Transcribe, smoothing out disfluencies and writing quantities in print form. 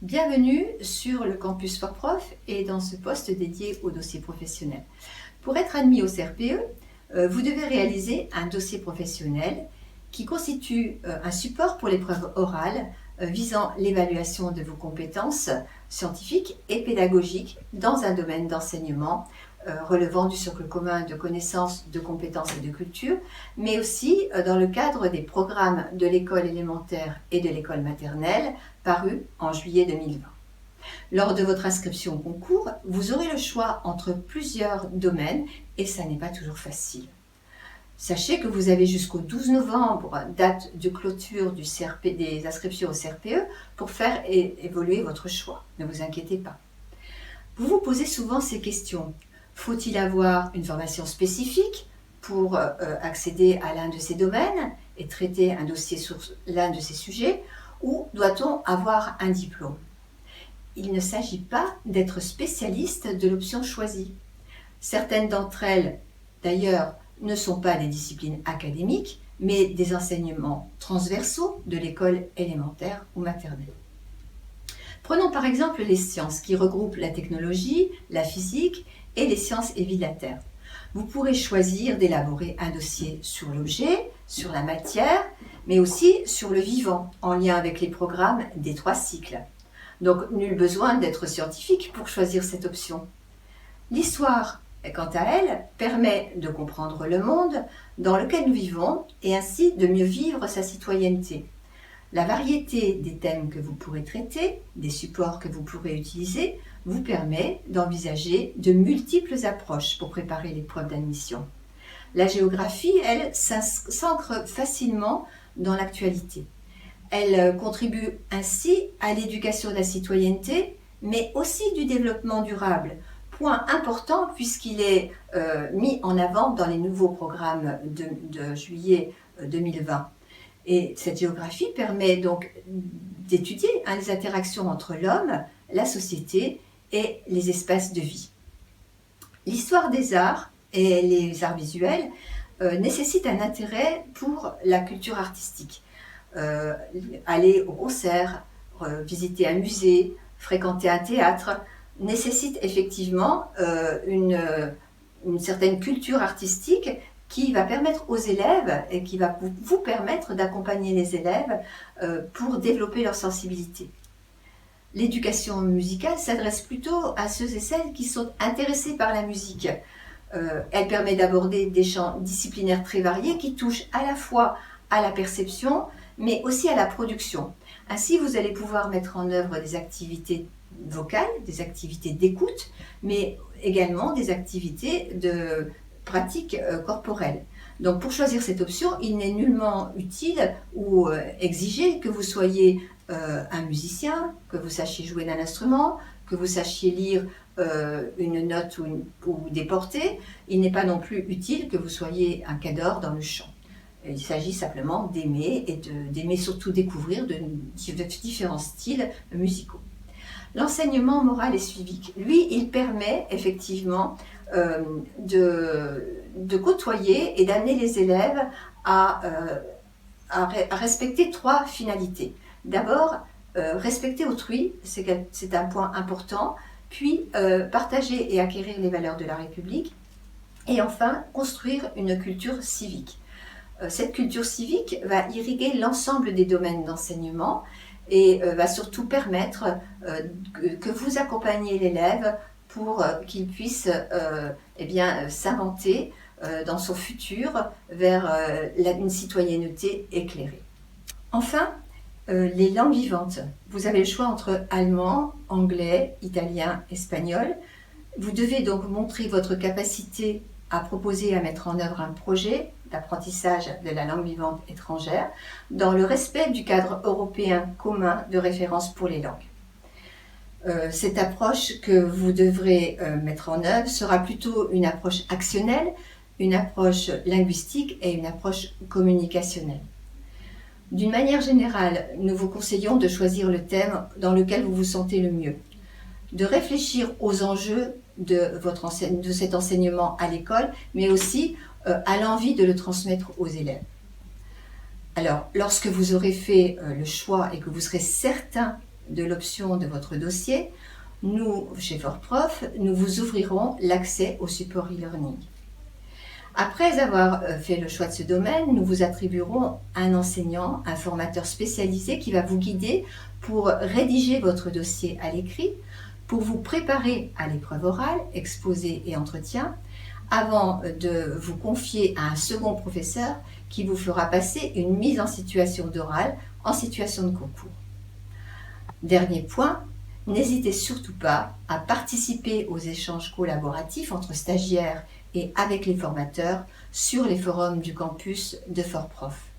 Bienvenue sur le campus Fort-Prof et dans ce poste dédié au dossier professionnel. Pour être admis au CRPE, vous devez réaliser un dossier professionnel qui constitue un support pour l'épreuve orale visant l'évaluation de vos compétences scientifiques et pédagogiques dans un domaine d'enseignement relevant du socle commun de connaissances, de compétences et de culture, mais aussi dans le cadre des programmes de l'école élémentaire et de l'école maternelle parus en juillet 2020. Lors de votre inscription au concours, vous aurez le choix entre plusieurs domaines et ça n'est pas toujours facile. Sachez que vous avez jusqu'au 12 novembre, date de clôture des inscriptions au CRPE, pour faire évoluer votre choix. Ne vous inquiétez pas. Vous vous posez souvent ces questions. Faut-il avoir une formation spécifique pour accéder à l'un de ces domaines et traiter un dossier sur l'un de ces sujets, ou doit-on avoir un diplôme? Il ne s'agit pas d'être spécialiste de l'option choisie. Certaines d'entre elles, d'ailleurs, ne sont pas des disciplines académiques, mais des enseignements transversaux de l'école élémentaire ou maternelle. Prenons par exemple les sciences qui regroupent la technologie, la physique et les sciences et vie de la Terre. Vous pourrez choisir d'élaborer un dossier sur l'objet, sur la matière, mais aussi sur le vivant, en lien avec les programmes des 3 cycles. Donc, nul besoin d'être scientifique pour choisir cette option. L'histoire, quant à elle, permet de comprendre le monde dans lequel nous vivons et ainsi de mieux vivre sa citoyenneté. La variété des thèmes que vous pourrez traiter, des supports que vous pourrez utiliser, vous permet d'envisager de multiples approches pour préparer l'épreuve d'admission. La géographie, elle, s'ancre facilement dans l'actualité. Elle contribue ainsi à l'éducation de la citoyenneté, mais aussi du développement durable. Point important puisqu'il est mis en avant dans les nouveaux programmes de juillet 2020. Et cette géographie permet donc d'étudier les interactions entre l'homme, la société et les espaces de vie. L'histoire des arts et les arts visuels nécessitent un intérêt pour la culture artistique. Aller au concert, visiter un musée, fréquenter un théâtre nécessite effectivement une certaine culture artistique qui va permettre aux élèves et qui va vous permettre d'accompagner les élèves pour développer leur sensibilité. L'éducation musicale s'adresse plutôt à ceux et celles qui sont intéressés par la musique. Elle permet d'aborder des champs disciplinaires très variés qui touchent à la fois à la perception, mais aussi à la production. Ainsi, vous allez pouvoir mettre en œuvre des activités vocales, des activités d'écoute, mais également des activités de pratique corporelle. Donc pour choisir cette option, il n'est nullement utile ou exigé que vous soyez un musicien, que vous sachiez jouer d'un instrument, que vous sachiez lire une note ou des portées. Il n'est pas non plus utile que vous soyez un cadre dans le chant. Il s'agit simplement d'aimer et d'aimer surtout découvrir de différents styles musicaux. L'enseignement moral et civique, lui, il permet effectivement de côtoyer et d'amener les élèves à respecter 3 finalités. D'abord, respecter autrui, c'est un point important, puis partager et acquérir les valeurs de la République, et enfin, construire une culture civique. Cette culture civique va irriguer l'ensemble des domaines d'enseignement et va surtout permettre que vous accompagniez l'élève pour qu'il puisse s'inventer dans son futur vers une citoyenneté éclairée. Enfin, les langues vivantes. Vous avez le choix entre allemand, anglais, italien, espagnol. Vous devez donc montrer votre capacité à proposer et à mettre en œuvre un projet d'apprentissage de la langue vivante étrangère dans le respect du cadre européen commun de référence pour les langues. Cette approche que vous devrez mettre en œuvre sera plutôt une approche actionnelle, une approche linguistique et une approche communicationnelle. D'une manière générale, nous vous conseillons de choisir le thème dans lequel vous vous sentez le mieux, de réfléchir aux enjeux de cet enseignement à l'école, mais aussi à l'envie de le transmettre aux élèves. Alors, lorsque vous aurez fait le choix et que vous serez certain de l'option de votre dossier, nous, chez ForProf, nous vous ouvrirons l'accès au support e-learning. Après avoir fait le choix de ce domaine, nous vous attribuerons un enseignant, un formateur spécialisé qui va vous guider pour rédiger votre dossier à l'écrit, pour vous préparer à l'épreuve orale, exposé et entretien, avant de vous confier à un second professeur qui vous fera passer une mise en situation d'oral en situation de concours. Dernier point, n'hésitez surtout pas à participer aux échanges collaboratifs entre stagiaires et avec les formateurs sur les forums du campus de ForProf.